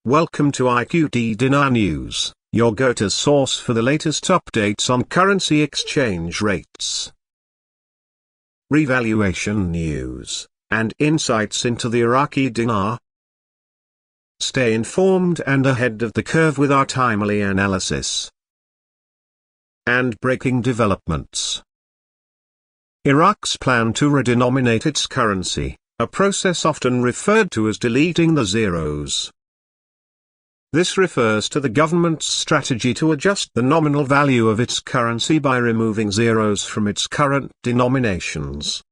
Welcome to IQD Dinar News, your go-to source for the latest updates on currency exchange rates, revaluation news, and insights into the Iraqi dinar. Stay informed and ahead of the curve with our timely analysis and breaking developments. Iraq's plan to redenominate its currency, a process often referred to as deleting the zeros. This refers to the government's strategy to adjust the nominal value of its currency by removing zeros from its current denominations.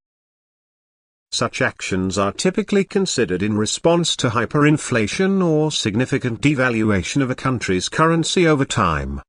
Such actions are typically considered in response to hyperinflation or significant devaluation of a country's currency over time.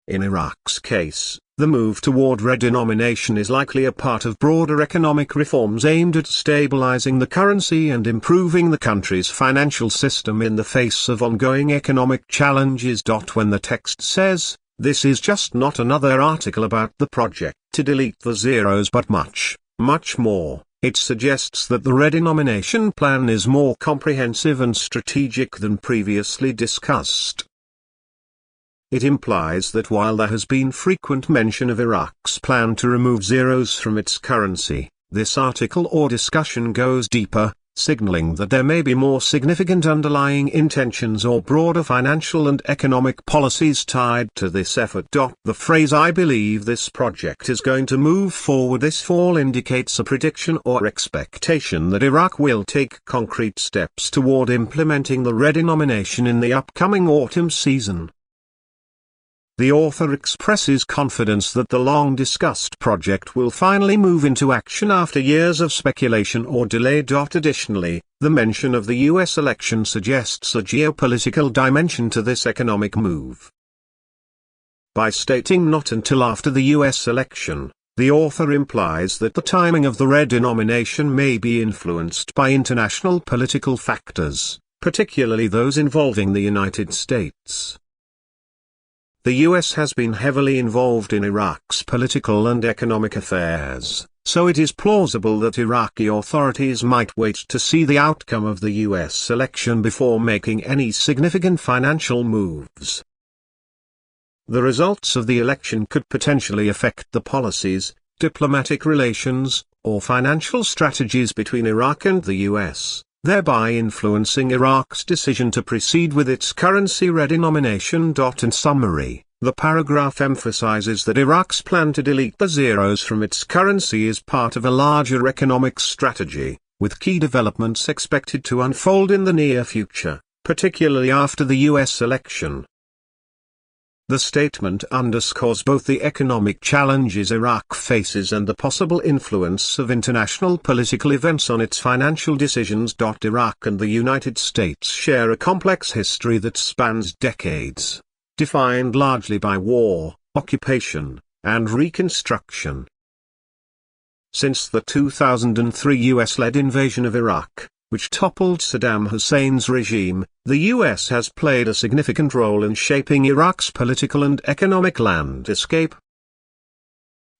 In Iraq's case, the move toward redenomination is likely a part of broader economic reforms aimed at stabilizing the currency and improving the country's financial system in the face of ongoing economic challenges. When the text says, "This is just not another article about the project to delete the zeros but much, much more," it suggests that the redenomination plan is more comprehensive and strategic than previously discussed. It implies that while there has been frequent mention of Iraq's plan to remove zeros from its currency, this article or discussion goes deeper, signaling that there may be more significant underlying intentions or broader financial and economic policies tied to this effort. The phrase "I believe this project is going to move forward this fall" indicates a prediction or expectation that Iraq will take concrete steps toward implementing the redenomination in the upcoming autumn season. The author expresses confidence that the long-discussed project will finally move into action after years of speculation or delay. Additionally, the mention of the US election suggests a geopolitical dimension to this economic move. By stating not until after the US election, the author implies that the timing of the redenomination may be influenced by international political factors, particularly those involving the United States. The US has been heavily involved in Iraq's political and economic affairs, so it is plausible that Iraqi authorities might wait to see the outcome of the US election before making any significant financial moves. The results of the election could potentially affect the policies, diplomatic relations, or financial strategies between Iraq and the US, thereby influencing Iraq's decision to proceed with its currency redenomination. In summary, the paragraph emphasizes that Iraq's plan to delete the zeros from its currency is part of a larger economic strategy, with key developments expected to unfold in the near future, particularly after the US election. The statement underscores both the economic challenges Iraq faces and the possible influence of international political events on its financial decisions. Iraq and the United States share a complex history that spans decades, defined largely by war, occupation, and reconstruction. Since the 2003 US-led invasion of Iraq, which toppled Saddam Hussein's regime, the US has played a significant role in shaping Iraq's political and economic landscape.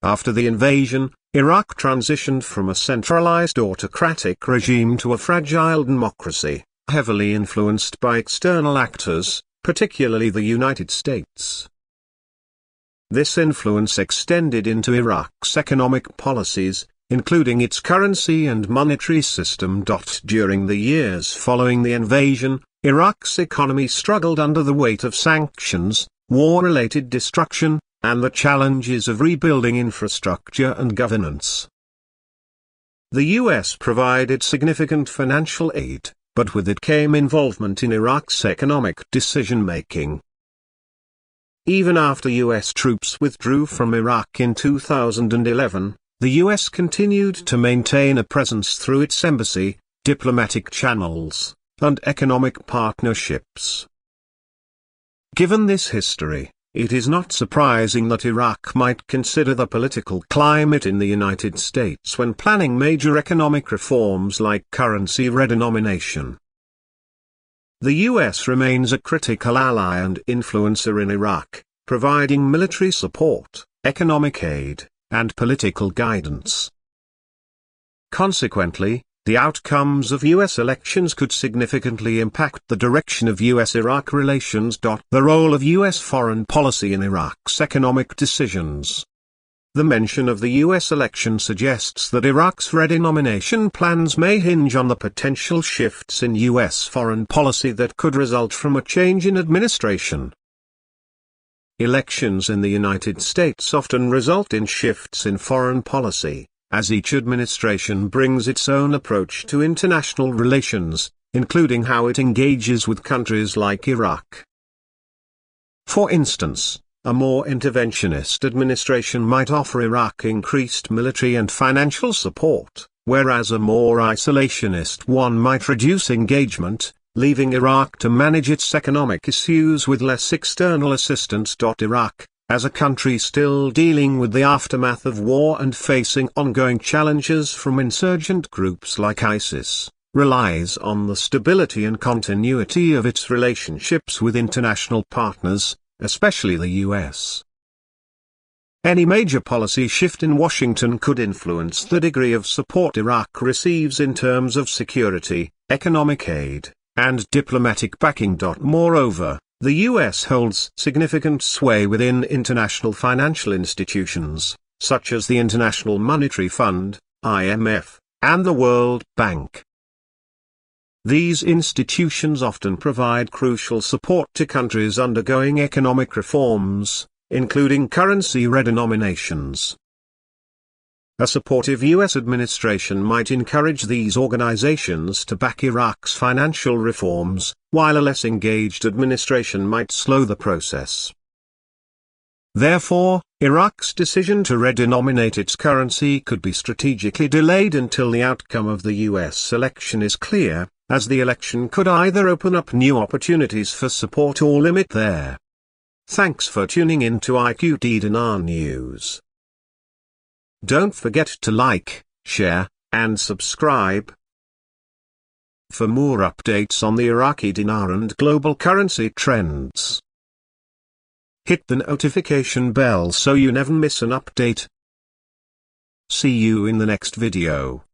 After the invasion, Iraq transitioned from a centralized autocratic regime to a fragile democracy, heavily influenced by external actors, particularly the United States. This influence extended into Iraq's economic policies, including its currency and monetary system. During the years following the invasion, Iraq's economy struggled under the weight of sanctions, war-related destruction, and the challenges of rebuilding infrastructure and governance. The US provided significant financial aid, but with it came involvement in Iraq's economic decision-making. Even after US troops withdrew from Iraq in 2011, the US continued to maintain a presence through its embassy, diplomatic channels, and economic partnerships. Given this history, it is not surprising that Iraq might consider the political climate in the United States when planning major economic reforms like currency redenomination. The US remains a critical ally and influencer in Iraq, providing military support, economic aid, and political guidance. Consequently, the outcomes of U.S. elections could significantly impact the direction of U.S.-Iraq relations. The role of U.S. foreign policy in Iraq's economic decisions. The mention of the U.S. election suggests that Iraq's redenomination plans may hinge on the potential shifts in U.S. foreign policy that could result from a change in administration. Elections in the United States often result in shifts in foreign policy, as each administration brings its own approach to international relations, including how it engages with countries like Iraq. For instance, a more interventionist administration might offer Iraq increased military and financial support, whereas a more isolationist one might reduce engagement, leaving Iraq to manage its economic issues with less external assistance. Iraq, as a country still dealing with the aftermath of war and facing ongoing challenges from insurgent groups like ISIS, relies on the stability and continuity of its relationships with international partners, especially the U.S. Any major policy shift in Washington could influence the degree of support Iraq receives in terms of security, economic aid, and diplomatic backing. Moreover, the U.S. holds significant sway within international financial institutions, such as the International Monetary Fund, IMF, and the World Bank. These institutions often provide crucial support to countries undergoing economic reforms, including currency redenominations. A supportive U.S. administration might encourage these organizations to back Iraq's financial reforms, while a less engaged administration might slow the process. Therefore, Iraq's decision to redenominate its currency could be strategically delayed until the outcome of the U.S. election is clear, as the election could either open up new opportunities for support or limit their. Thanks for tuning in to IQD Dinar News. Don't forget to like, share, and subscribe. For more updates on the Iraqi dinar and global currency trends, hit the notification bell so you never miss an update. See you in the next video.